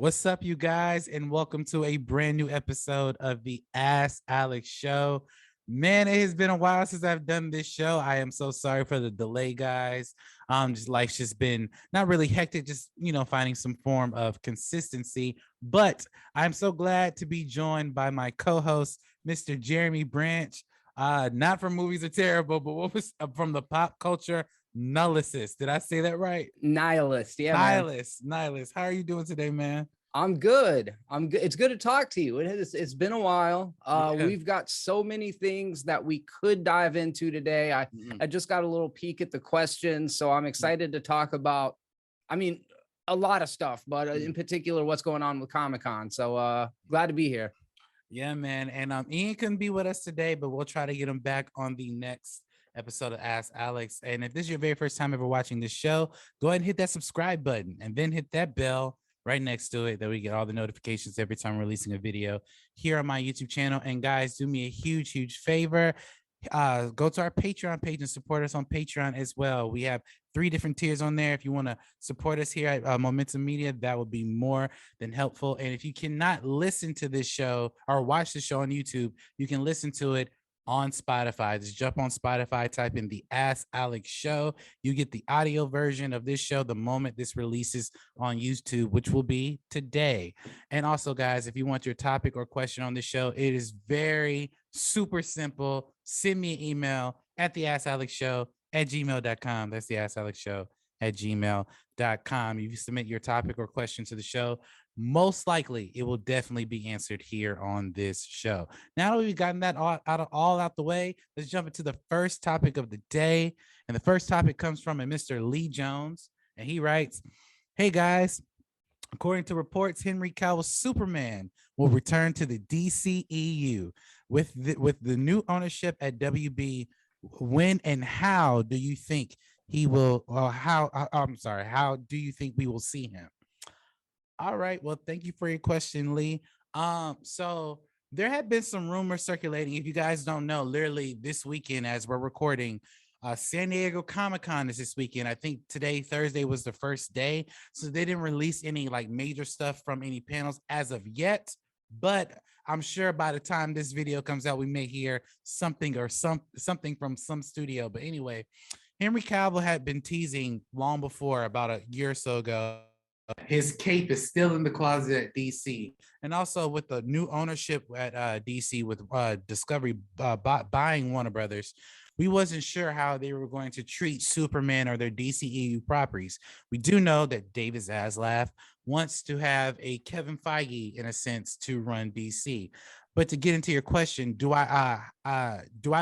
What's up, you guys, and welcome to a brand new episode of the Ask Alex Show. Man, it has been a while since I've done this show. I am so sorry for the delay, guys. Just life's just been not really hectic, just finding some form of consistency. But I'm so glad to be joined by my co-host, Mr. Jeremy Branch. Not from Movies Are Terrible, but what was from the pop culture Nullicist. Did I say that right? Nihilist. Yeah, man. Nihilist. How are you doing today, man? I'm good. I'm good. It's good to talk to you. It's been a while. Yeah. We've got so many things that we could dive into today. I just got a little peek at the questions, so I'm excited to talk about, a lot of stuff, but in particular, what's going on with Comic-Con. So glad to be here. Yeah, man. And Ian couldn't be with us today, but we'll try to get him back on the next episode of Ask Alex. And if this is your very first time ever watching this show, go ahead and hit that subscribe button and then hit that bell right next to it, that we get all the notifications every time we're releasing a video here on my YouTube channel. And guys, do me a huge favor. Go to our Patreon page and support us on Patreon as well. We have 3 different tiers on there. If you want to support us here at Momentum Media, that would be more than helpful. And if you cannot listen to this show or watch the show on YouTube, you can listen to it on Spotify. Just jump on Spotify, type in the Ask Alex Show. You get the audio version of this show the moment this releases on YouTube, which will be today. And also, guys, if you want your topic or question on the show, it is very super simple. Send me an email at theaskalexshow@gmail.com. That's the Ask Alex Show at gmail.com. You submit your topic or question to the show, most likely it will definitely be answered here on this show. Now that we've gotten that all out the way, let's jump into the first topic of the day. And the first topic comes from a Mr. Lee Jones, and he writes, "Hey guys, according to reports, Henry Cavill's Superman will return to the DCEU with the new ownership at WB. When and how do you think he will? How do you think we will see him?" All right. Well, thank you for your question, Lee. So there have been some rumors circulating. If you guys don't know, literally this weekend, as we're recording, San Diego Comic-Con is this weekend. I think today, Thursday, was the first day. So they didn't release any like major stuff from any panels as of yet. But I'm sure by the time this video comes out, we may hear something or something from some studio. But anyway, Henry Cavill had been teasing long before, about a year or so ago. His cape is still in the closet at DC. And also with the new ownership at DC with Discovery buying Warner Brothers, we wasn't sure how they were going to treat Superman or their DCEU properties. We do know that David Zaslav wants to have a Kevin Feige, in a sense, to run DC. But to get into your question, do I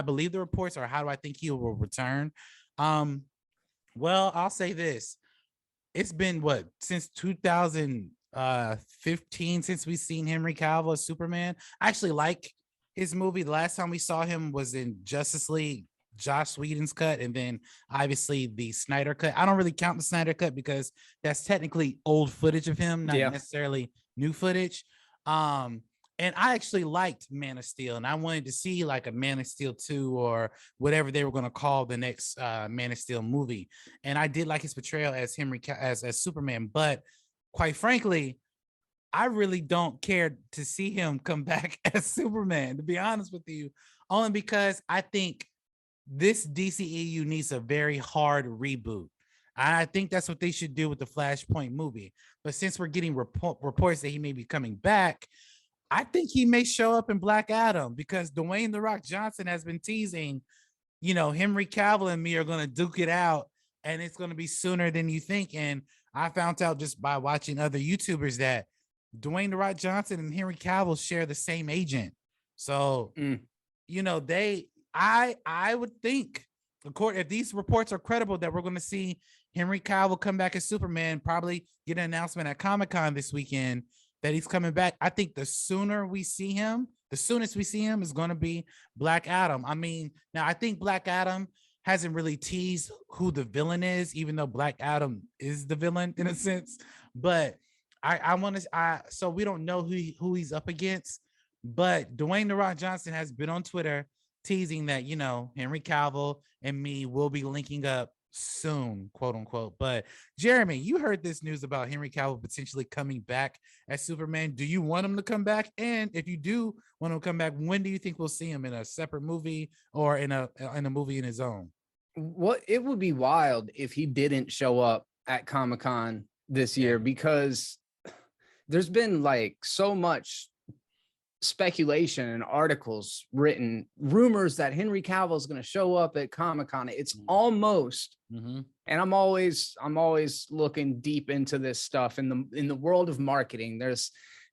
believe the reports, or how do I think he will return? Well, I'll say this. It's been since 2015 since we've seen Henry Cavill as Superman. I actually like his movie. The last time we saw him was in Justice League, Joss Whedon's cut, and then obviously the Snyder cut. I don't really count the Snyder cut because that's technically old footage of him, not necessarily new footage. And I actually liked Man of Steel, and I wanted to see like a Man of Steel 2 or whatever they were going to call the next Man of Steel movie. And I did like his portrayal as as Superman, but quite frankly, I really don't care to see him come back as Superman, to be honest with you, only because I think this DCEU needs a very hard reboot. I think that's what they should do with the Flashpoint movie. But since we're getting reports that he may be coming back, I think he may show up in Black Adam, because Dwayne "The Rock" Johnson has been teasing, Henry Cavill and me are going to duke it out, and it's going to be sooner than you think. And I found out just by watching other YouTubers that Dwayne "The Rock" Johnson and Henry Cavill share the same agent. So, I would think, if these reports are credible, that we're going to see Henry Cavill come back as Superman, probably get an announcement at Comic-Con this weekend that he's coming back. I think the soonest we see him is going to be Black Adam. I mean, now I think Black Adam hasn't really teased who the villain is, even though Black Adam is the villain in a sense. But so we don't know who he's up against. But Dwayne "The Rock" Johnson has been on Twitter teasing that, Henry Cavill and me will be linking up soon, quote unquote. But Jeremy, you heard this news about Henry Cavill potentially coming back as Superman. Do you want him to come back? And if you do want him to come back, when do you think we'll see him, in a separate movie or in a movie in his own? What, it would be wild if he didn't show up at Comic-Con this year, because there's been like so much speculation and articles written, rumors that Henry Cavill is going to show up at Comic-Con. It's almost, and I'm always looking deep into this stuff in the world of marketing.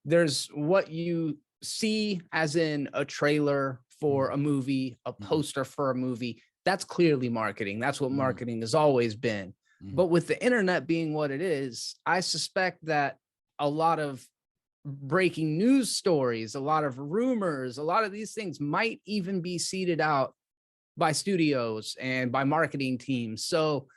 There's what you see as in a trailer for a movie, a poster for a movie. That's clearly marketing. That's what marketing has always been. But with the internet being what it is, I suspect that a lot of breaking news stories, a lot of rumors, a lot of these things might even be seeded out by studios and by marketing teams. So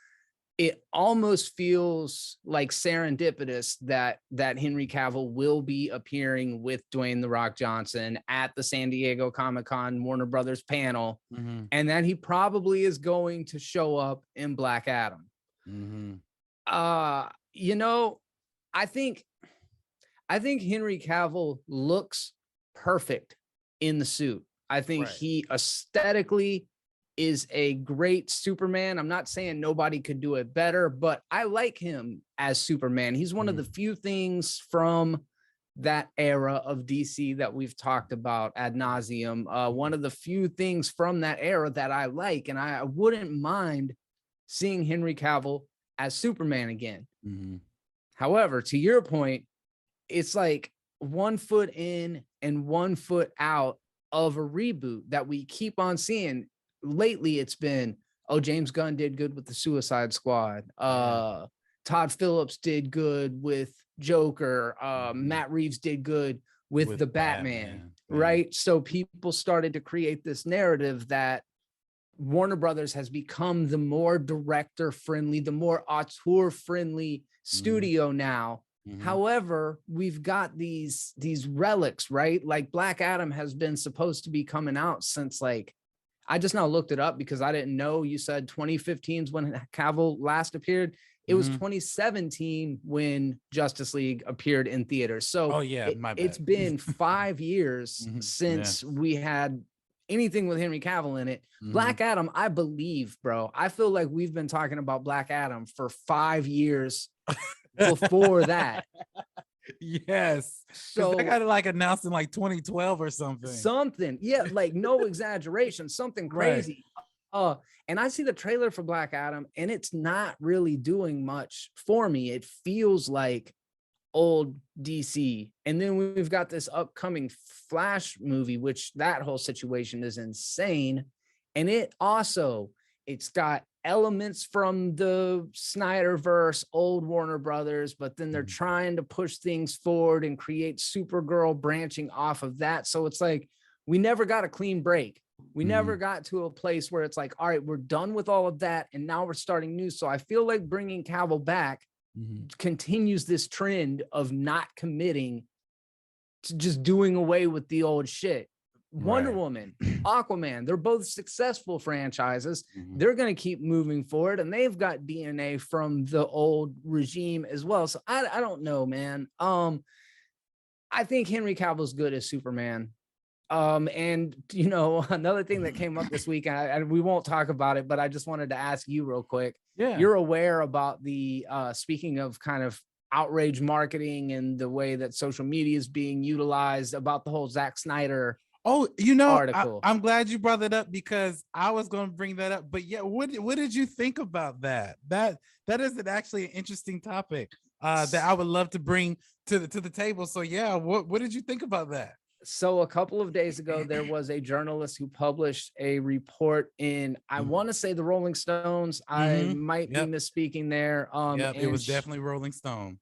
it almost feels like serendipitous that Henry Cavill will be appearing with Dwayne "The Rock" Johnson at the San Diego Comic-Con Warner Brothers panel, and that he probably is going to show up in Black Adam. You know, I think Henry Cavill looks perfect in the suit. I think he aesthetically is a great Superman. I'm not saying nobody could do it better, but I like him as Superman. He's one of the few things from that era of DC that we've talked about ad nauseum. One of the few things from that era that I like, and I wouldn't mind seeing Henry Cavill as Superman again. However, to your point, it's like 1 foot in and 1 foot out of a reboot that we keep on seeing. Lately, it's been, oh, James Gunn did good with the Suicide Squad. Todd Phillips did good with Joker. Matt Reeves did good with the Batman, right? So people started to create this narrative that Warner Brothers has become the more director friendly, the more auteur friendly studio now. However, we've got these relics, right? Like Black Adam has been supposed to be coming out since, like, I just now looked it up because I didn't know. You said 2015 is when Cavill last appeared. It was 2017 when Justice League appeared in theaters. So it's been 5 years since we had anything with Henry Cavill in it. Black Adam, I believe, bro. I feel like we've been talking about Black Adam for 5 years before that. Yes. So they got it like announced in like 2012 or something. Yeah, like no exaggeration, something crazy. And I see the trailer for Black Adam and it's not really doing much for me. It feels like old DC. And then we've got this upcoming Flash movie, which that whole situation is insane. And it's got elements from the Snyderverse, old Warner Brothers, but then they're trying to push things forward and create Supergirl branching off of that. So it's like, we never got a clean break. We never got to a place where it's like, all right, we're done with all of that. And now we're starting new. So I feel like bringing Cavill back continues this trend of not committing to just doing away with the old shit. Wonder Woman, Aquaman, they're both successful franchises. They're going to keep moving forward and they've got DNA from the old regime as well. So I don't know, man. I think Henry Cavill's good as Superman. And you know, another thing that came up this week, and we won't talk about it, but I just wanted to ask you real quick. You're aware about the speaking of kind of outrage marketing and the way that social media is being utilized, about the whole Zack Snyder article. I'm glad you brought that up because I was going to bring that up. But yeah, what did you think about that? That is actually an interesting topic that I would love to bring to the table. So yeah, what did you think about that? So a couple of days ago, there was a journalist who published a report in, I want to say, the Rolling Stones. I might be misspeaking there. It was definitely Rolling Stone.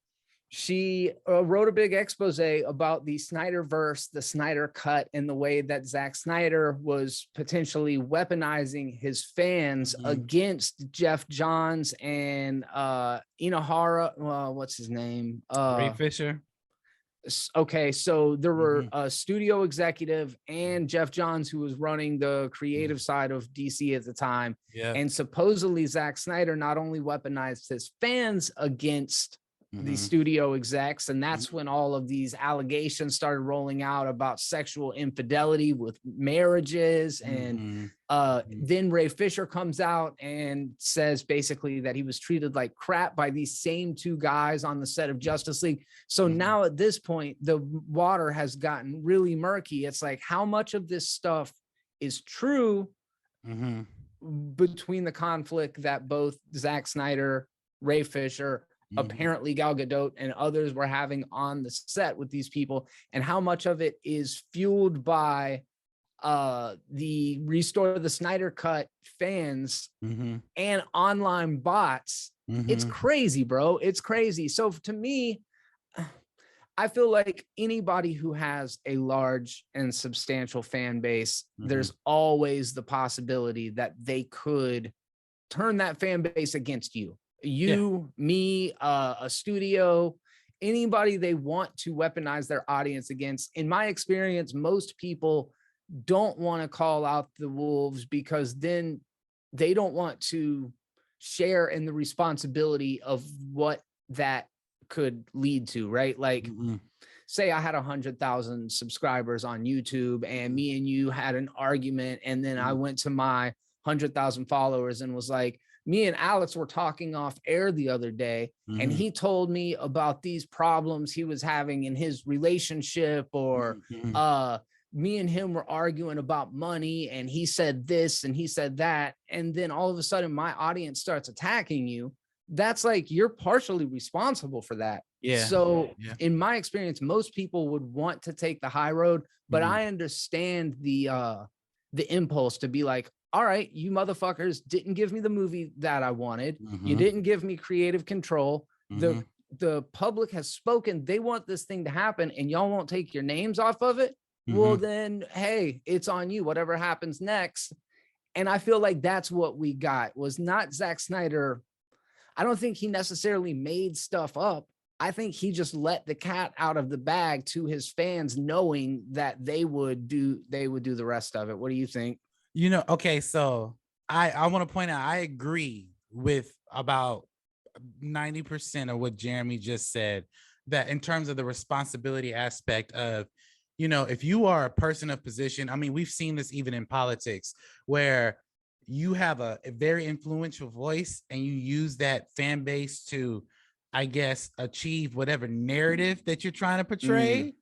She wrote a big expose about the Snyderverse, the Snyder cut, and the way that Zack Snyder was potentially weaponizing his fans against Jeff Johns and Inahara. What's his name? Ray Fisher. Okay, so there were a studio executive and Jeff Johns, who was running the creative side of DC at the time. Yeah. And supposedly Zack Snyder not only weaponized his fans against the studio execs, and that's when all of these allegations started rolling out about sexual infidelity with marriages. And then Ray Fisher comes out and says basically that he was treated like crap by these same two guys on the set of Justice League. So now at this point, the water has gotten really murky. It's like, how much of this stuff is true between the conflict that both Zack Snyder, Ray Fisher, apparently Gal Gadot, and others were having on the set with these people, and how much of it is fueled by the Restore the Snyder Cut fans and online bots. It's crazy, bro. It's crazy. So to me, I feel like anybody who has a large and substantial fan base, there's always the possibility that they could turn that fan base against you. Me, a studio, anybody they want to weaponize their audience against. In my experience, most people don't want to call out the wolves because then they don't want to share in the responsibility of what that could lead to, right? Like, say I had 100,000 subscribers on YouTube and me and you had an argument, and then I went to my 100,000 followers and was like, me and Alex were talking off air the other day, and he told me about these problems he was having in his relationship, or me and him were arguing about money, and he said this and he said that. And then all of a sudden my audience starts attacking you. That's like, you're partially responsible for that. Yeah. So in my experience, most people would want to take the high road, but I understand the impulse to be like, all right, you motherfuckers didn't give me the movie that I wanted. You didn't give me creative control. The public has spoken. They want this thing to happen, and y'all won't take your names off of it. Well, then, hey, it's on you, whatever happens next. And I feel like that's what we got, was not Zack Snyder. I don't think he necessarily made stuff up. I think he just let the cat out of the bag to his fans, knowing that they would do the rest of it. What do you think? You know, okay, so I want to point out, I agree with about 90% of what Jeremy just said, that in terms of the responsibility aspect of, you know, if you are a person of position, I mean, we've seen this even in politics, where you have a very influential voice and you use that fan base to, I guess, achieve whatever narrative that you're trying to portray.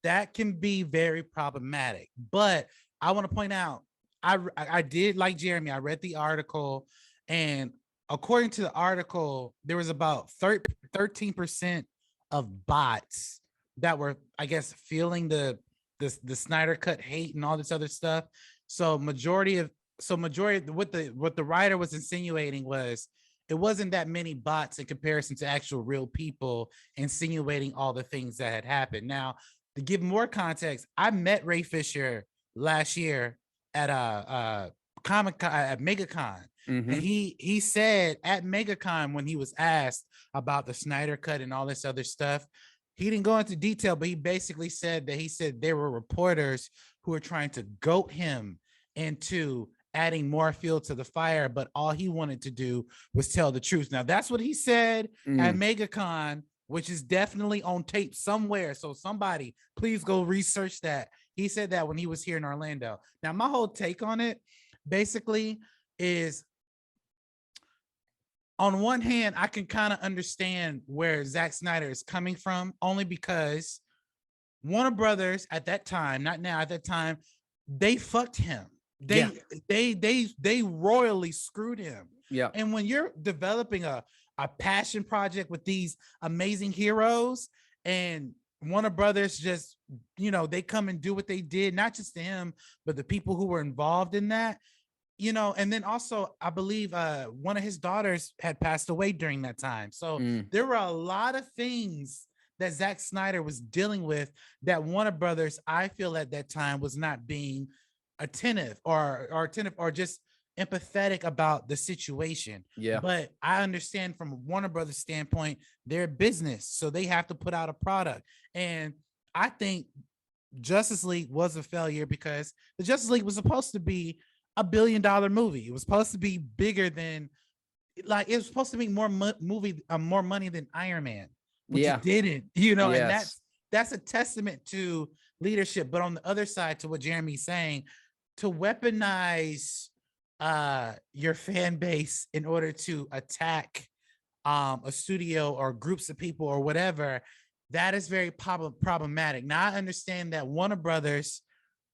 That can be very problematic. But I want to point out, I did, like Jeremy, I read the article, and according to the article, there was about 13% of bots that were, I guess, feeling the Snyder Cut hate and all this other stuff. So majority of what the writer was insinuating was, it wasn't that many bots in comparison to actual real people insinuating all the things that had happened. Now, to give more context, I met Ray Fisher last year at Comic-Con, at MegaCon. And he said at MegaCon, when he was asked about the Snyder Cut and all this other stuff, he didn't go into detail, but he basically said that there were reporters who were trying to goat him into adding more fuel to the fire, but all he wanted to do was tell the truth. Now, that's what he said at MegaCon, which is definitely on tape somewhere. So somebody, please go research that. He said that when he was here in Orlando. Now, my whole take on it basically is, on one hand, I can kind of understand where Zack Snyder is coming from, only because Warner Brothers at that time, not now, at that time, they fucked him. They royally screwed him. Yeah. And when you're developing a passion project with these amazing heroes, and Warner Brothers just, you know, they come and do what they did, not just to him, but the people who were involved in that, you know. And then also, I believe one of his daughters had passed away during that time. So there were a lot of things that Zack Snyder was dealing with that Warner Brothers, I feel at that time, was not being attentive or just empathetic about the situation. Yeah. But I understand from Warner Brothers standpoint, they're a business, so they have to put out a product. And I think Justice League was a failure because the Justice League was supposed to be $1 billion movie. It was supposed to be bigger than, like, it was supposed to be more more money than Iron Man, which Yeah. it didn't, you know. And Yes. that's a testament to leadership. But on the other side, to what Jeremy's saying, to weaponize your fan base in order to attack a studio or groups of people or whatever, that is very problematic. Now I understand that Warner Brothers,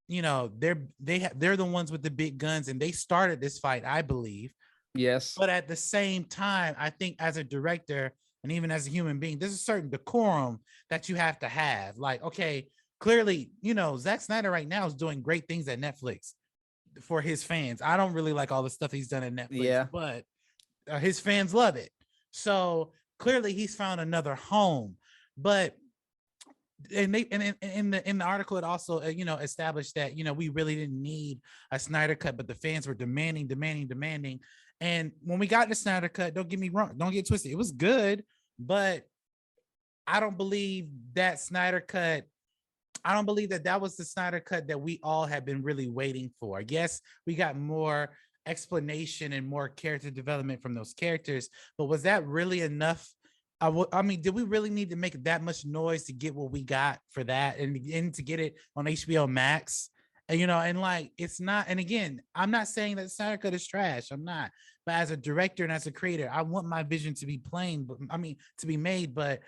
you know, they're the ones with the big guns and they started this fight, I believe. Yes. But at the same time, I think as a director and even as a human being, there's a certain decorum that you have to have. Like, okay, clearly, you know, Zack Snyder right now is doing great things at Netflix for his fans. I don't really like all the stuff he's done at Netflix, but his fans love it. So clearly he's found another home. But and they and in the article it also you know, established that, you know, we really didn't need a Snyder cut, but the fans were demanding. And when we got the Snyder cut, don't get me wrong, don't get twisted, it was good, but I don't believe that Snyder cut, I don't believe that was the Snyder cut that we all have been really waiting for. Yes, we got more explanation and more character development from those characters, but was that really enough? I mean, did we really need to make that much noise to get what we got for that, and to get it on HBO Max? And, you know, and like, it's not, and again, I'm not saying that Snyder Cut is trash. I'm not. But as a director and as a creator, I want my vision to be plain, but I mean, to be made. But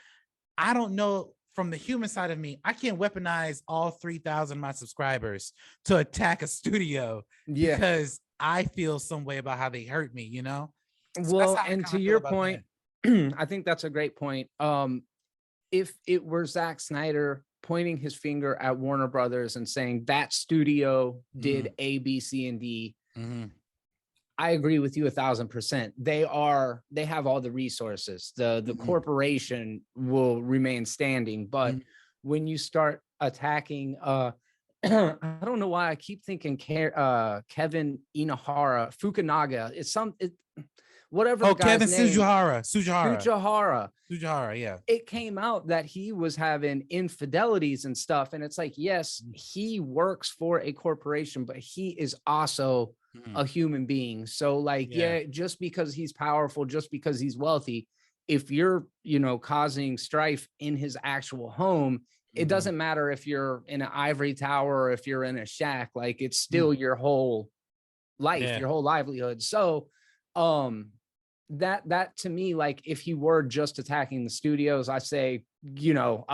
I don't know, from the human side of me, I can't weaponize all 3,000 of my subscribers to attack a studio because I feel some way about how they hurt me, you know? So well, and to your point, I think that's a great point. If it were Zack Snyder pointing his finger at Warner Brothers and saying that studio did A, B, C, and D, I agree with you 1,000%. They have all the resources. The corporation will remain standing, but when you start attacking, I don't know why I keep thinking Kevin Fukunaga. It's whatever. Oh, Kevin Sujihara, yeah. It came out that he was having infidelities and stuff, and it's like, yes, he works for a corporation, but he is also a human being. So like, just because he's powerful, just because he's wealthy, if you're, you know, causing strife in his actual home, it doesn't matter if you're in an ivory tower or if you're in a shack, like it's still your whole life, your whole livelihood. So that to me, like, if he were just attacking the studios, I say, you know,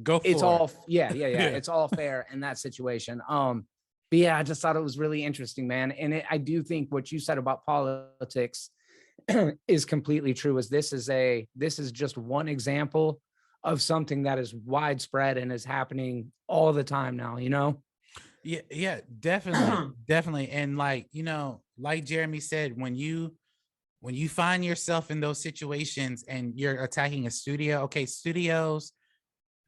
go for it's it. all it's all fair in that situation. But yeah, I just thought it was really interesting, man. And I do think what you said about politics is completely true. This is just one example of something that is widespread and is happening all the time now, you know? Yeah, definitely. And like, you know, like Jeremy said, when you find yourself in those situations and you're attacking a studio, okay, studios,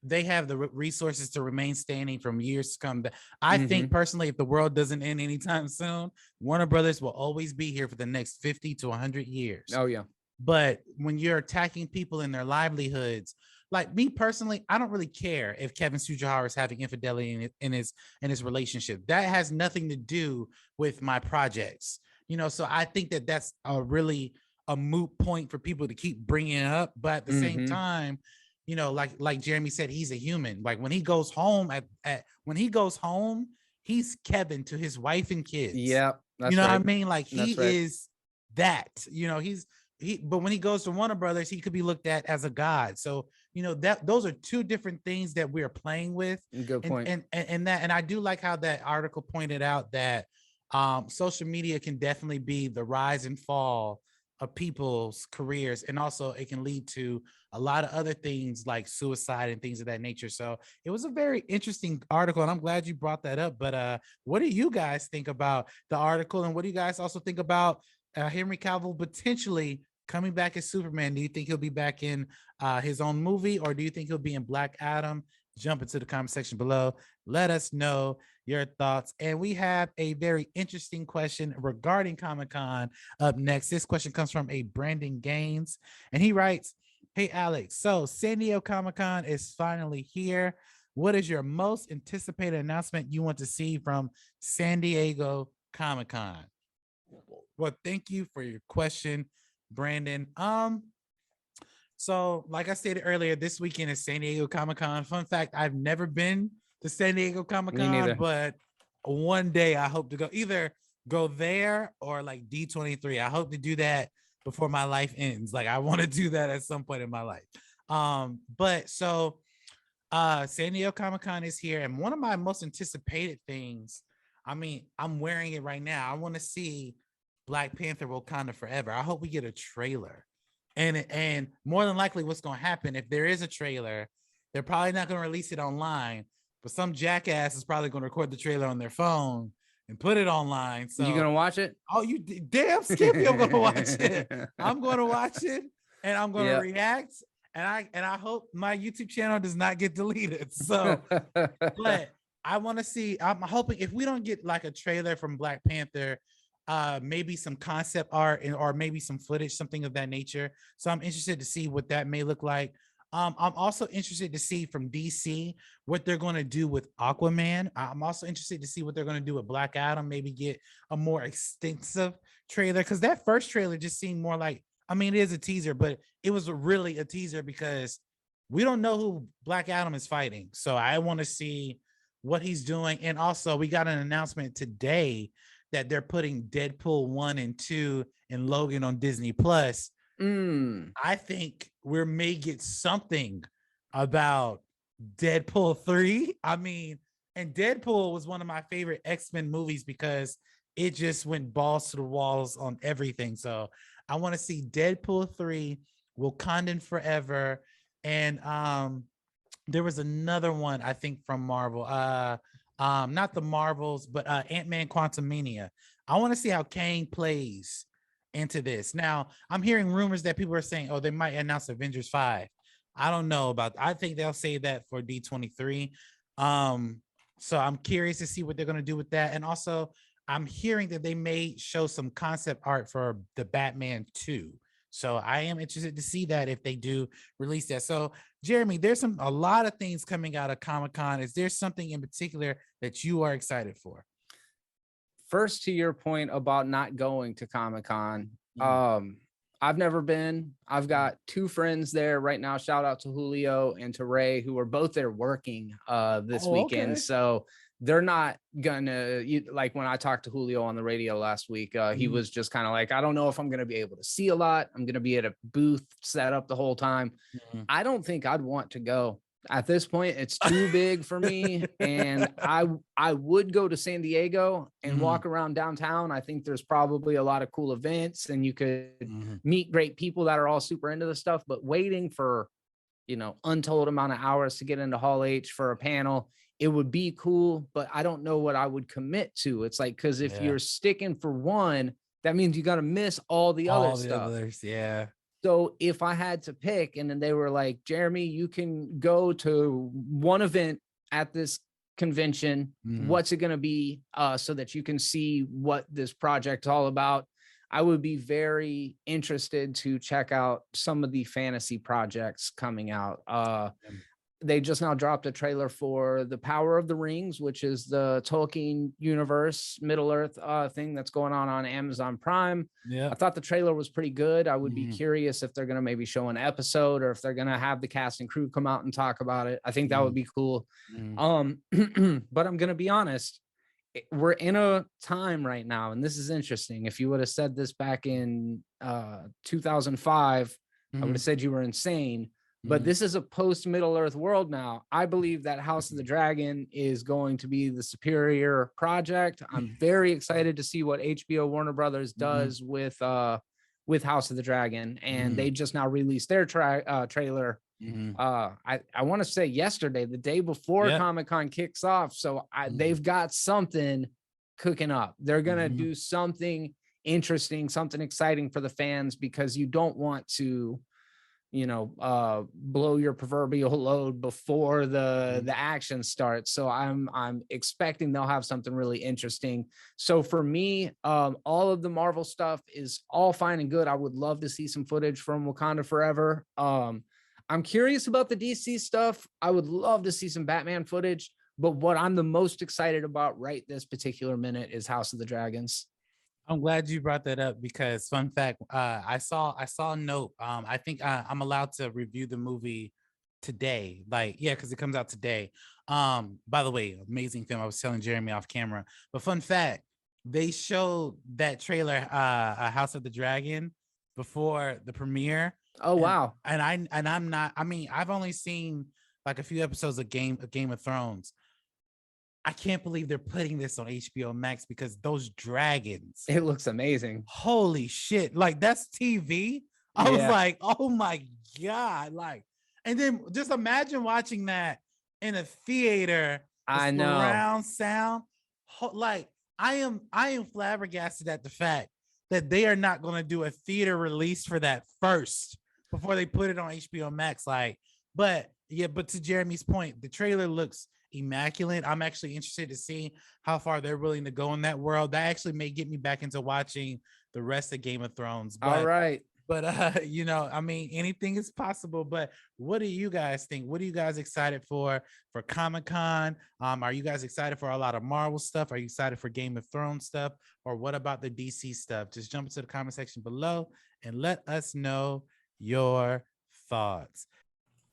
they have the resources to remain standing from years to come. I think personally, if the world doesn't end anytime soon, Warner Brothers will always be here for the next 50 to 100 years. Oh yeah. But when you're attacking people in their livelihoods, like me personally, I don't really care if Kevin Sujihara is having infidelity in his relationship. That has nothing to do with my projects, you know. So I think that that's a moot point for people to keep bringing up. But at the same time, you know, like Jeremy said, he's a human. Like when he goes home he's Kevin to his wife and kids. Yeah, you know what I mean? Like he is that, you know, but when he goes to Warner Brothers, he could be looked at as a god. So, you know, that those are two different things that we're playing with. Good point. And I do like how that article pointed out that social media can definitely be the rise and fall of people's careers, and also it can lead to a lot of other things like suicide and things of that nature. So it was a very interesting article, and I'm glad you brought that up. But what do you guys think about the article, and what do you guys also think about Henry Cavill potentially coming back as Superman? Do you think he'll be back in his own movie, or do you think he'll be in Black Adam? jump into the comment section below. Let us know your thoughts. And we have a very interesting question regarding Comic-Con up next. This question comes from a Brandon Gaines, and he writes, "Hey Alex, so San Diego Comic-Con is finally here. What is your most anticipated announcement you want to see from San Diego Comic-Con?" Well, thank you for your question, Brandon. So like I stated earlier, this weekend is San Diego Comic-Con. Fun fact, I've never been to San Diego Comic-Con, but one day I hope to either go there or like D23. I hope to do that before my life ends. Like I want to do that at some point in my life. But so San Diego Comic-Con is here, and one of my most anticipated things, I mean, I'm wearing it right now. I want to see Black Panther Wakanda Forever. I hope we get a trailer. And more than likely what's going to happen, if there is a trailer, they're probably not going to release it online, but some jackass is probably going to record the trailer on their phone and put it online. So you gonna watch it? Oh, you damn Skippy, I'm gonna watch it. I'm gonna watch it, and I'm gonna react, and I hope my YouTube channel does not get deleted. So but I want to see, I'm hoping if we don't get like a trailer from Black Panther, maybe some concept art or maybe some footage, something of that nature. So I'm interested to see what that may look like. I'm also interested to see from DC what they're going to do with Aquaman. I'm also interested to see what they're going to do with Black Adam, maybe get a more extensive trailer, because that first trailer just seemed more like, I mean, it is a teaser, but it was really a teaser because we don't know who Black Adam is fighting. So I want to see what he's doing. And also we got an announcement today that they're putting Deadpool 1 and 2 and Logan on Disney Plus. I think we may get something about Deadpool 3. I mean, and Deadpool was one of my favorite X-Men movies because it just went balls to the walls on everything. So I want to see Deadpool 3, Wakandan Forever, and there was another one I think from Marvel. Not the Marvels, but Ant-Man Quantumania. I want to see how Kang plays into this. Now, I'm hearing rumors that people are saying, oh, they might announce Avengers 5. I don't know about that. I think they'll say that for D23. So I'm curious to see what they're going to do with that. And also, I'm hearing that they may show some concept art for the Batman 2. So I am interested to see that if they do release that. So Jeremy, there's a lot of things coming out of Comic-Con. Is there something in particular that you are excited for? First, to your point about not going to Comic-Con, I've never been. I've got two friends there right now. Shout out to Julio and to Ray, who are both there working this weekend. Okay. So they're not gonna, like when I talked to Julio on the radio last week, he was just kind of like, I don't know if I'm gonna be able to see a lot. I'm gonna be at a booth set up the whole time. I don't think I'd want to go. At this point, it's too big for me. And I would go to San Diego and walk around downtown. I think there's probably a lot of cool events and you could meet great people that are all super into the stuff, but waiting for, untold amount of hours to get into Hall H for a panel, it would be cool, but I don't know what I would commit to. It's like, because if you're sticking for one, that means you got to miss all the other stuff. Others, yeah. So if I had to pick, and then they were like, Jeremy, you can go to one event at this convention. What's it going to be so that you can see what this project's all about? I would be very interested to check out some of the fantasy projects coming out. They just now dropped a trailer for The Power of the Rings, which is the Tolkien universe, Middle Earth thing that's going on Amazon Prime. Yeah, I thought the trailer was pretty good. I would be curious if they're going to maybe show an episode or if they're going to have the cast and crew come out and talk about it. I think that would be cool. But I'm going to be honest, we're in a time right now, and this is interesting. If you would have said this back in 2005, I would have said you were insane. But this is a post-Middle Earth world now. I believe that House of the Dragon is going to be the superior project. I'm very excited to see what HBO Warner Brothers does with House of the Dragon. And they just now released their trailer. I want to say yesterday, the day before Comic-Con kicks off. So they've got something cooking up. They're going to do something interesting, something exciting for the fans, because you don't want to blow your proverbial load before the action starts. So I'm expecting they'll have something really interesting. So for me, all of the Marvel stuff is all fine and good. I would love to see some footage from Wakanda Forever. I'm curious about the DC stuff. I would love to see some Batman footage, but what I'm the most excited about right this particular minute is House of the Dragons. I'm glad you brought that up because fun fact, I saw a note. I think I'm allowed to review the movie today. Like, yeah, because it comes out today. By the way, amazing film. I was telling Jeremy off camera. But fun fact, they showed that trailer, House of the Dragon, before the premiere. Oh wow. And I'm not, I mean, I've only seen like a few episodes of Game of Thrones. I can't believe they're putting this on HBO Max because those dragons, it looks amazing. Holy shit. Like that's TV. I was like, oh my God. Like, and then just imagine watching that in a theater. I know. Surround sound. Like I am flabbergasted at the fact that they are not going to do a theater release for that first before they put it on HBO Max. Like, but to Jeremy's point, the trailer looks immaculate. I'm actually interested to see how far they're willing to go in that world. That actually may get me back into watching the rest of Game of Thrones. But, all right. But I mean, anything is possible. But what do you guys think? What are you guys excited for Comic-Con? Are you guys excited for a lot of Marvel stuff? Are you excited for Game of Thrones stuff? Or what about the DC stuff? Just jump into the comment section below and let us know your thoughts.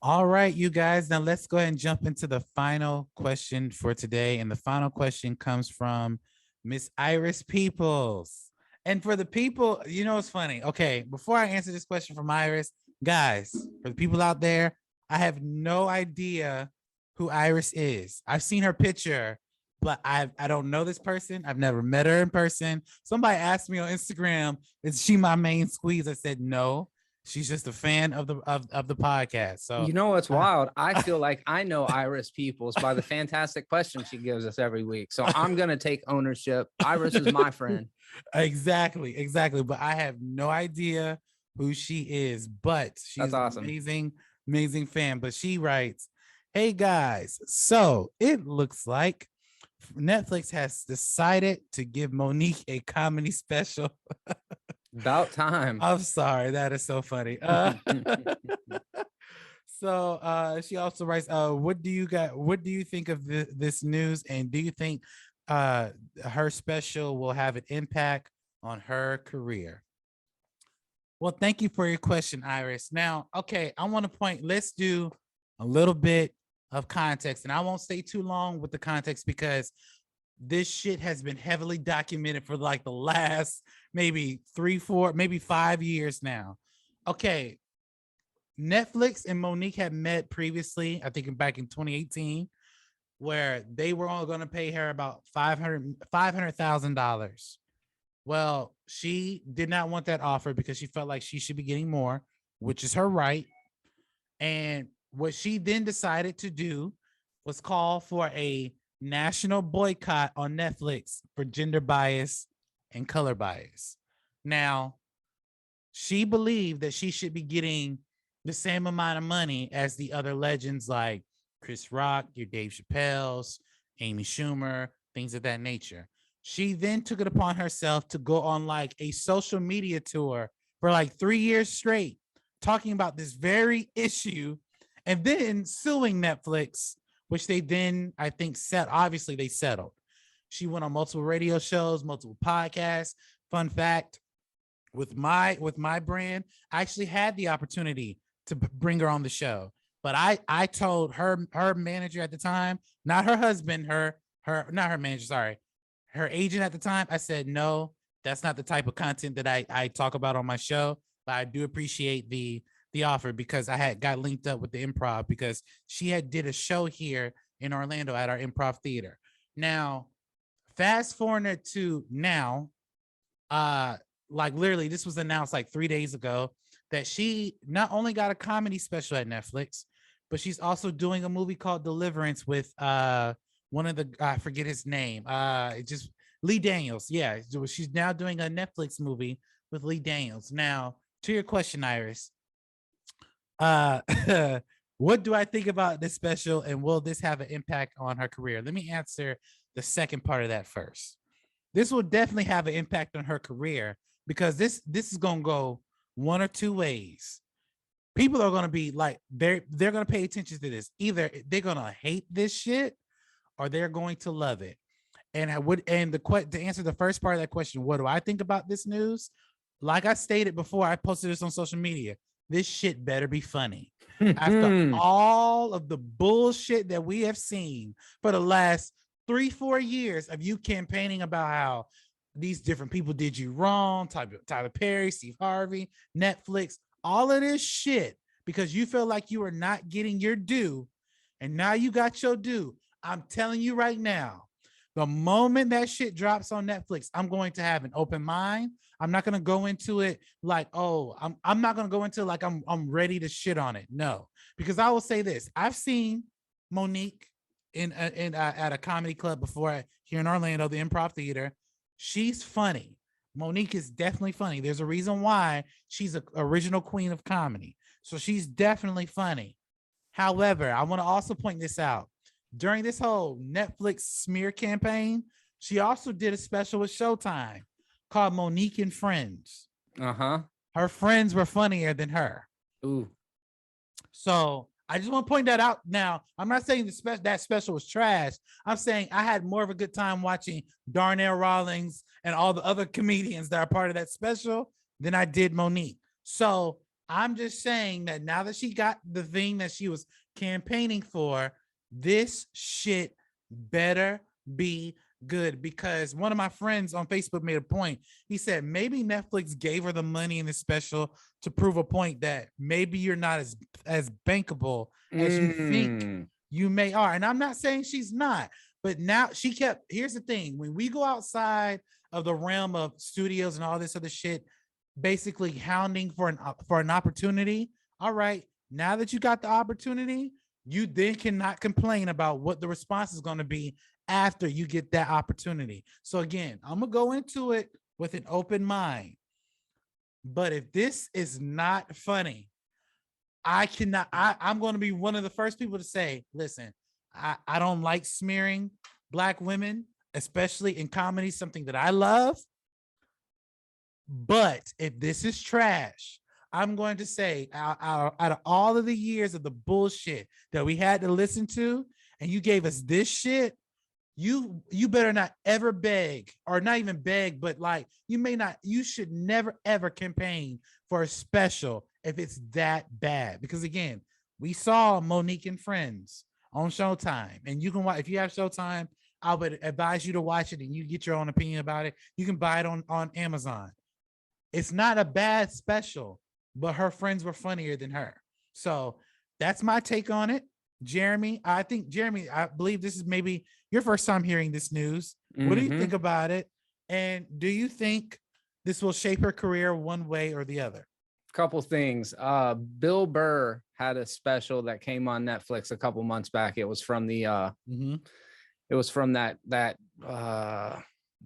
All right, you guys, now let's go ahead and jump into the final question for today. And the final question comes from Miss Iris Peoples. And for the people, it's funny. Okay, before I answer this question from Iris, guys, for the people out there, I have no idea who Iris is. I've seen her picture, but I don't know this person. I've never met her in person. Somebody asked me on Instagram, is she my main squeeze? I said no. She's just a fan of the podcast. So you know what's wild? I feel like I know Iris Peoples by the fantastic questions she gives us every week. So I'm gonna take ownership. Iris is my friend. Exactly. But I have no idea who she is. But she's awesome. Amazing fan. But she writes, "Hey guys, so it looks like Netflix has decided to give Monique a comedy special." About time. I'm sorry. That is so funny. So she also writes, what do you think of this news? And do you think her special will have an impact on her career? Well, thank you for your question, Iris. Now, okay, I want to let's do a little bit of context, and I won't stay too long with the context because this shit has been heavily documented for like the last maybe 3, 4, maybe 5 years now. Okay. Netflix and Monique had met previously, I think back in 2018, where they were only going to pay her about $500,000. Well, she did not want that offer because she felt like she should be getting more, which is her right. And what she then decided to do was call for a national boycott on Netflix for gender bias and color bias. Now, she believed that she should be getting the same amount of money as the other legends like Chris Rock, your Dave Chappelle's, Amy Schumer, things of that nature. She then took it upon herself to go on like a social media tour for like 3 years straight, talking about this very issue and then suing Netflix, which they then, I think, obviously they settled. She went on multiple radio shows, multiple podcasts. Fun fact, with my brand, I actually had the opportunity to bring her on the show. But I told her manager at the time, not her husband, not her manager, sorry, her agent at the time, I said, no, that's not the type of content that I talk about on my show. But I do appreciate the offer because I had got linked up with the Improv because she had did a show here in Orlando at our Improv Theater. Now, fast forward to now, like literally this was announced like 3 days ago that she not only got a comedy special at Netflix, but she's also doing a movie called Deliverance with one of the, I forget his name, just Lee Daniels. Yeah, she's now doing a Netflix movie with Lee Daniels. Now, to your question, Iris, What do I think about this special, and will this have an impact on her career? Let me answer the second part of that first. This will definitely have an impact on her career because this is gonna go one or two ways. People are gonna be like they're gonna pay attention to this. Either they're gonna hate this shit or they're going to love it. And to answer the first part of that question, what do I think about this news? Like I stated before, I posted this on social media. This shit better be funny. After all of the bullshit that we have seen for the last 3-4 years of you campaigning about how these different people did you wrong, Tyler Perry, Steve Harvey, Netflix, all of this shit, because you feel like you are not getting your due, and now you got your due. I'm telling you right now, the moment that shit drops on Netflix, I'm going to have an open mind. I'm not going to go into it like, oh, I'm not going to go into it like I'm ready to shit on it. No, because I will say this. I've seen Monique at a comedy club before here in Orlando, the Improv Theater. She's funny. Monique is definitely funny. There's a reason why she's an original queen of comedy. So she's definitely funny. However, I want to also point this out. During this whole Netflix smear campaign, she also did a special with Showtime called Monique and Friends. Her friends were funnier than her. Ooh. So I just want to point that out. Now, I'm not saying that special was trash. I'm saying I had more of a good time watching Darnell Rawlings and all the other comedians that are part of that special than I did Monique. So I'm just saying that now that she got the thing that she was campaigning for, this shit better be good, because one of my friends on Facebook made a point. He said maybe Netflix gave her the money in the special to prove a point that maybe you're not as bankable as you think you may are. And I'm not saying she's not, but now here's the thing. When we go outside of the realm of studios and all this other shit, basically hounding for an opportunity. All right, now that you got the opportunity, you then cannot complain about what the response is going to be after you get that opportunity. So again, I'm going to go into it with an open mind. But if this is not funny, I'm going to be one of the first people to say, listen, I don't like smearing Black women, especially in comedy, something that I love. But if this is trash, I'm going to say out of all of the years of the bullshit that we had to listen to, and you gave us this shit, you better not ever beg, or not even beg, but like you should never ever campaign for a special if it's that bad. Because again, we saw Monique and Friends on Showtime, and you can watch, if you have Showtime, I would advise you to watch it and you get your own opinion about it. You can buy it on Amazon. It's not a bad special, but her friends were funnier than her. So that's my take on it. Jeremy, I believe this is maybe your first time hearing this news. What do you think about it? And do you think this will shape her career one way or the other? Couple things. Bill Burr had a special that came on Netflix a couple months back. It was from the it was from that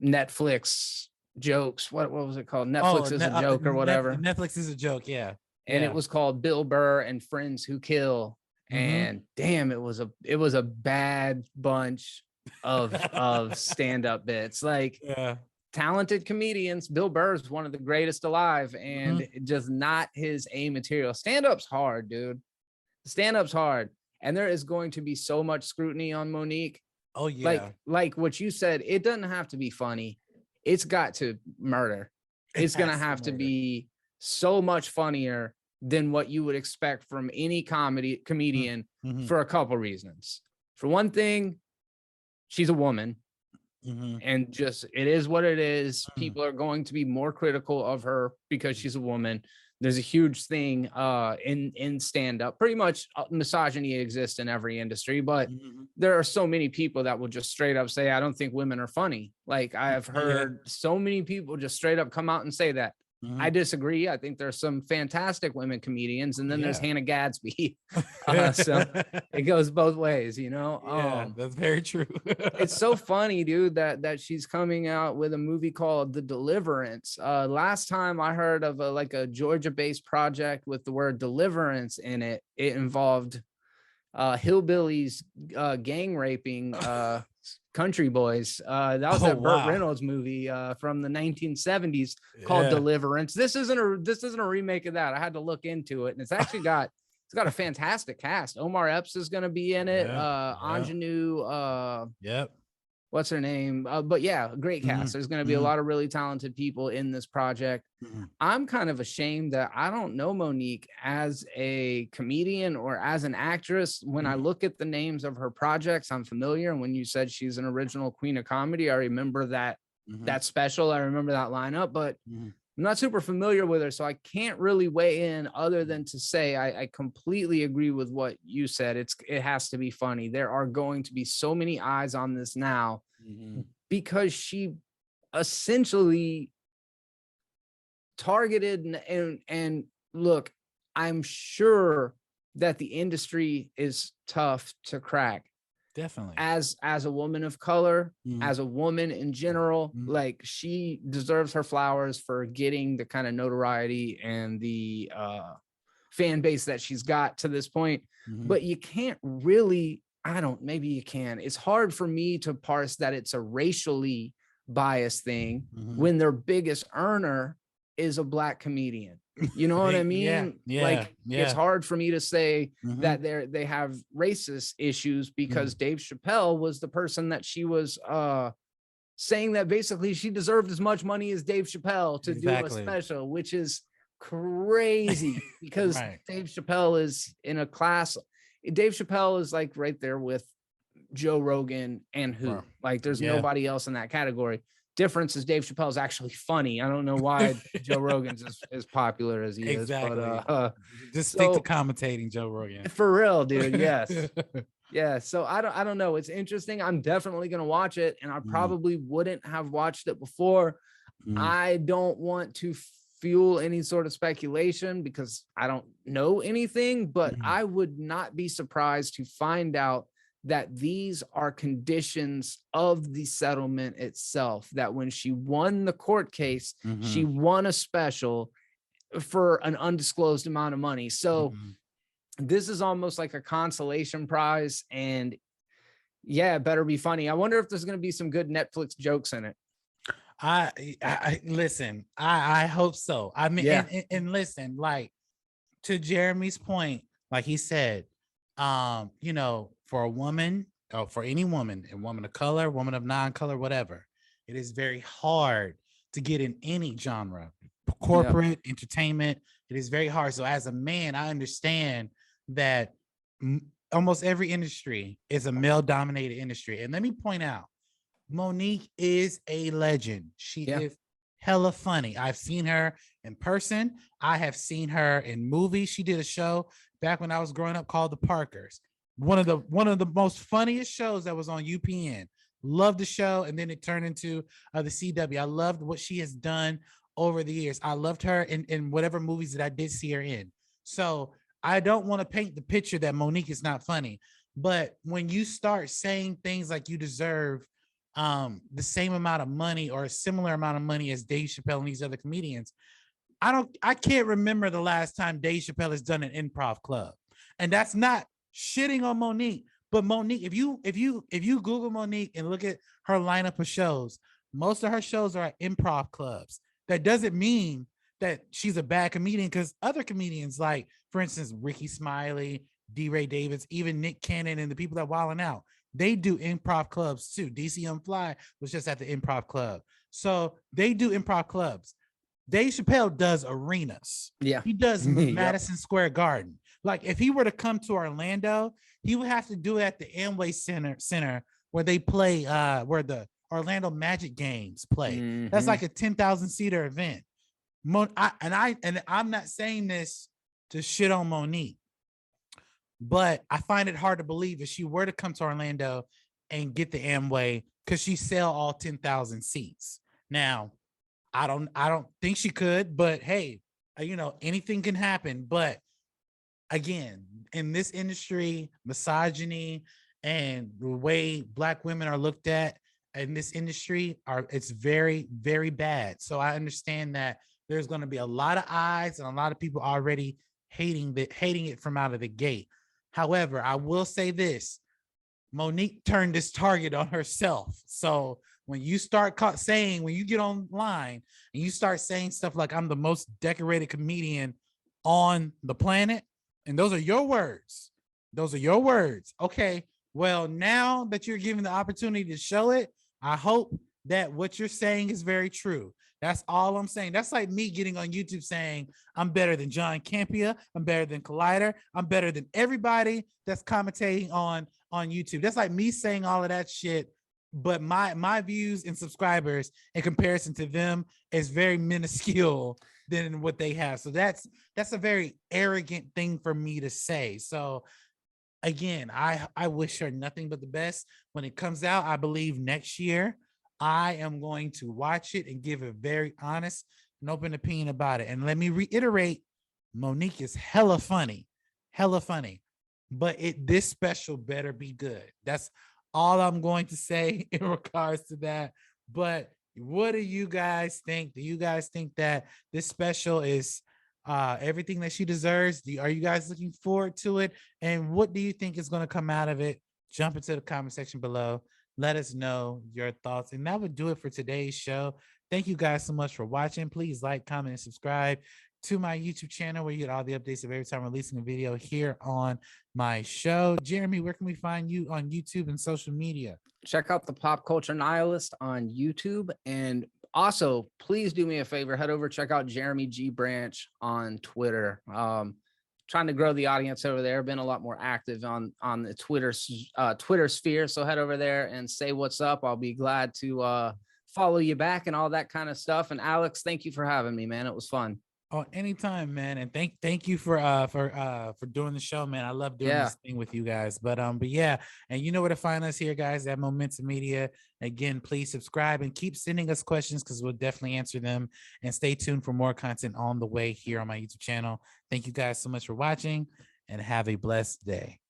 Netflix jokes. What was it called? Netflix is a joke or whatever. Netflix is a joke, yeah. And it was called Bill Burr and Friends Who Kill. And damn, it was a bad bunch of stand-up bits. Like talented comedians. Bill Burr is one of the greatest alive, and just not his A material. Stand-up's hard, dude. Stand-up's hard. And there is going to be so much scrutiny on Monique. Oh, yeah. Like what you said, it doesn't have to be funny. It's got to murder. It's going to have to be so much funnier than what you would expect from any comedian for a couple reasons. For one thing, she's a woman, and just, it is what it is. People are going to be more critical of her because she's a woman. There's a huge thing in stand-up. Pretty much misogyny exists in every industry, but there are so many people that will just straight up say, I don't think women are funny. Like, I have heard so many people just straight up come out and say that. I disagree. I think there's some fantastic women comedians, and then there's Hannah Gadsby. So it goes both ways, you know. Yeah, that's very true. It's so funny, dude, that she's coming out with a movie called The Deliverance. Last time I heard of a Georgia-based project with the word deliverance in it, it involved hillbillies gang raping country boys. That was that Burt Reynolds movie from the 1970s called Deliverance. This isn't a remake of that. I had to look into it, and it's actually got a fantastic cast. Omar Epps is going to be in it. Ingenue. What's her name? But yeah, great cast. There's going to be a lot of really talented people in this project. I'm kind of ashamed that I don't know Monique as a comedian or as an actress. When I look at the names of her projects, I'm familiar. And when you said she's an original queen of comedy, I remember that special. I remember that lineup, but I'm not super familiar with her, so I can't really weigh in other than to say I completely agree with what you said. It has to be funny. There are going to be so many eyes on this now because she essentially targeted and look, I'm sure that the industry is tough to crack. Definitely. As a woman of color, as a woman in general, like she deserves her flowers for getting the kind of notoriety and the fan base that she's got to this point. But you can't really, maybe you can. It's hard for me to parse that it's a racially biased thing when their biggest earner is a Black comedian. You know what I mean? It's hard for me to say that they have racist issues because Dave Chappelle was the person that she was saying that basically she deserved as much money as Dave Chappelle to do a special, which is crazy because Dave Chappelle is in a class. Dave Chappelle is like right there with Joe Rogan and who, like there's nobody else in that category. Difference is Dave Chappelle is actually funny. I don't know why Joe Rogan's as popular as he is, but just stick to commentating Joe Rogan for real, dude. Yes. Yeah. So I don't know. It's interesting. I'm definitely going to watch it, and I probably wouldn't have watched it before. I don't want to fuel any sort of speculation because I don't know anything, but I would not be surprised to find out that these are conditions of the settlement itself, that when she won the court case, she won a special for an undisclosed amount of money. So this is almost like a consolation prize, and yeah, it better be funny. I wonder if there's going to be some good Netflix jokes in it. I listen, I hope so. I mean, and listen, like to Jeremy's point, like he said, you know, for a woman or for any woman, a woman of color, woman of non-color, whatever, it is very hard to get in any genre, corporate entertainment. It is very hard. So as a man, I understand that almost every industry is a male-dominated industry. And let me point out, Monique is a legend. She is hella funny. I've seen her in person. I have seen her in movies. She did a show back when I was growing up called The Parkers. One of the most funniest shows that was on UPN. Loved the show, and then it turned into the CW. I loved what she has done over the years. I loved her in whatever movies that I did see her in. So I don't want to paint the picture that Monique is not funny, but when you start saying things like you deserve the same amount of money or a similar amount of money as Dave Chappelle and these other comedians, I can't remember the last time Dave Chappelle has done an improv club. And that's not shitting on Monique, but Monique, if you Google Monique and look at her lineup of shows, most of her shows are at improv clubs. That doesn't mean that she's a bad comedian, because other comedians, like for instance Ricky Smiley, D. Ray Davis, even Nick Cannon, and the people that wilding out, they do improv clubs too. DC on Fly was just at the improv club. So they do improv clubs. Dave Chappelle does arenas. Yeah. He does Madison Square Garden. Like if he were to come to Orlando, he would have to do it at the Amway Center where they play, where the Orlando Magic games play. That's like a 10,000 seater event. I'm not saying this to shit on Monique, but I find it hard to believe if she were to come to Orlando and get the Amway, because she sell all 10,000 seats. Now, I don't think she could, but hey, anything can happen. But again, in this industry, misogyny and the way Black women are looked at in this industry it's very, very bad. So I understand that there's going to be a lot of eyes and a lot of people already hating it from out of the gate. However, I will say this: Monique turned this target on herself. So when you start when you get online and you start saying stuff like I'm the most decorated comedian on the planet, and those are your words. Those are your words. Okay. Well, now that you're given the opportunity to show it, I hope that what you're saying is very true. That's all I'm saying. That's like me getting on YouTube saying I'm better than John Campia, I'm better than Collider, I'm better than everybody that's commentating on YouTube. That's like me saying all of that shit, but my views and subscribers in comparison to them is very minuscule than what they have. So that's a very arrogant thing for me to say. So again, I wish her nothing but the best. When it comes out, I believe next year, I am going to watch it and give a very honest and open opinion about it. And let me reiterate, Monique is hella funny, but this special better be good. That's all I'm going to say in regards to that. But what do you guys think? Do you guys think that this special is everything that she deserves? Are you guys looking forward to it? And what do you think is going to come out of it? Jump into the comment section below. Let us know your thoughts. And that would do it for today's show. Thank you guys so much for watching. Please like, comment, and subscribe to my YouTube channel where you get all the updates of every time I'm releasing a video here on my show. Jeremy, where can we find you on YouTube and social media? Check out the Pop Culture Nihilist on YouTube. And also, please do me a favor, head over, check out Jeremy G. Branch on Twitter. Trying to grow the audience over there. Been a lot more active on the Twitter sphere. So head over there and say what's up. I'll be glad to follow you back and all that kind of stuff. And Alex, thank you for having me, man. It was fun. Oh, anytime, man. And thank you for doing the show, man. I love doing this thing with you guys. But yeah, and you know where to find us here, guys, at Momentum Media. Again, please subscribe and keep sending us questions because we'll definitely answer them. And stay tuned for more content on the way here on my YouTube channel. Thank you guys so much for watching and have a blessed day.